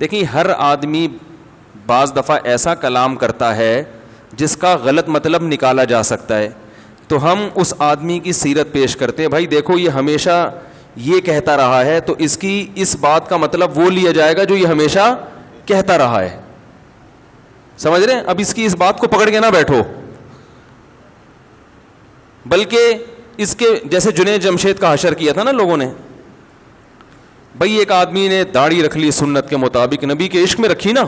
دیکھیں ہر آدمی بعض دفعہ ایسا کلام کرتا ہے جس کا غلط مطلب نکالا جا سکتا ہے, تو ہم اس آدمی کی سیرت پیش کرتے ہیں, بھائی دیکھو یہ ہمیشہ یہ کہتا رہا ہے, تو اس کی اس بات کا مطلب وہ لیا جائے گا جو یہ ہمیشہ کہتا رہا ہے. سمجھ رہے ہیں؟ اب اس کی اس بات کو پکڑ کے نہ بیٹھو, بلکہ اس کے جیسے جنید جمشید کا حشر کیا تھا نا لوگوں نے, بھئی ایک آدمی نے داڑھی رکھ لی سنت کے مطابق, نبی کے عشق میں رکھی نا,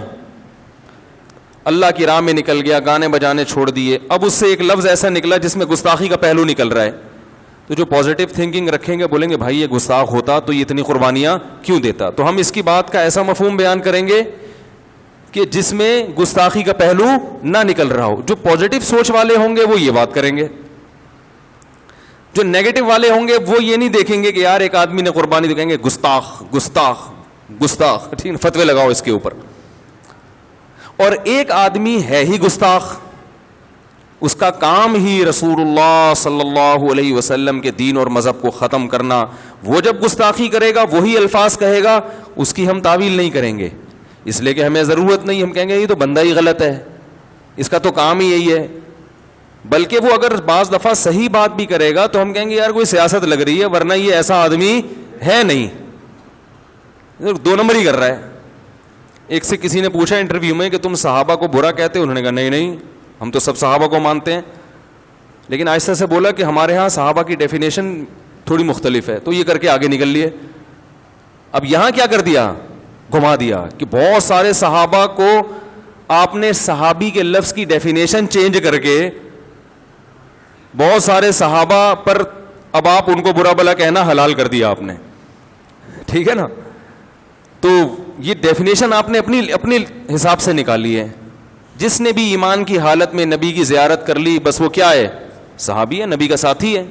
اللہ کی راہ میں نکل گیا, گانے بجانے چھوڑ دیے, اب اس سے ایک لفظ ایسا نکلا جس میں گستاخی کا پہلو نکل رہا ہے, تو جو پازیٹیو تھنکنگ رکھیں گے بولیں گے بھائی یہ گستاخ ہوتا تو یہ اتنی قربانیاں کیوں دیتا. تو ہم اس کی بات کا ایسا مفہوم بیان کریں گے کہ جس میں گستاخی کا پہلو نہ نکل رہا ہو. جو پازیٹیو سوچ والے ہوں گے وہ یہ بات کریں گے, جو نیگیٹو والے ہوں گے وہ یہ نہیں دیکھیں گے کہ یار ایک آدمی نے قربانی, تو کہیں گے گستاخ گستاخ گستاخ, ٹھیک, فتوے لگاؤ اس کے اوپر. اور ایک آدمی ہے ہی گستاخ, اس کا کام ہی رسول اللہ صلی اللہ علیہ وسلم کے دین اور مذہب کو ختم کرنا. وہ جب گستاخی کرے گا وہی الفاظ کہے گا, اس کی ہم تعویل نہیں کریں گے, اس لیے کہ ہمیں ضرورت نہیں, ہم کہیں گے یہ تو بندہ ہی غلط ہے, اس کا تو کام ہی یہی ہے. بلکہ وہ اگر بعض دفعہ صحیح بات بھی کرے گا تو ہم کہیں گے یار کوئی سیاست لگ رہی ہے, ورنہ یہ ایسا آدمی ہے نہیں, دو نمبر ہی کر رہا ہے. ایک سے کسی نے پوچھا انٹرویو میں کہ تم صحابہ کو برا کہتے ہو, انہوں نے کہا نہیں نہیں ہم تو سب صحابہ کو مانتے ہیں, لیکن آہستہ سے بولا کہ ہمارے ہاں صحابہ کی ڈیفینیشن تھوڑی مختلف ہے, تو یہ کر کے آگے نکل لیے. اب یہاں کیا کر دیا, گھما دیا کہ بہت سارے صحابہ کو آپ نے صحابی کے لفظ کی ڈیفینیشن چینج کر کے بہت سارے صحابہ پر اب آپ ان کو برا بلا کہنا حلال کر دیا آپ نے, ٹھیک ہے نا. تو یہ ڈیفینیشن آپ نے اپنے حساب سے نکالی ہے. جس نے بھی ایمان کی حالت میں نبی کی زیارت کر لی بس وہ کیا ہے, صحابی ہے, نبی کا ساتھی ہے.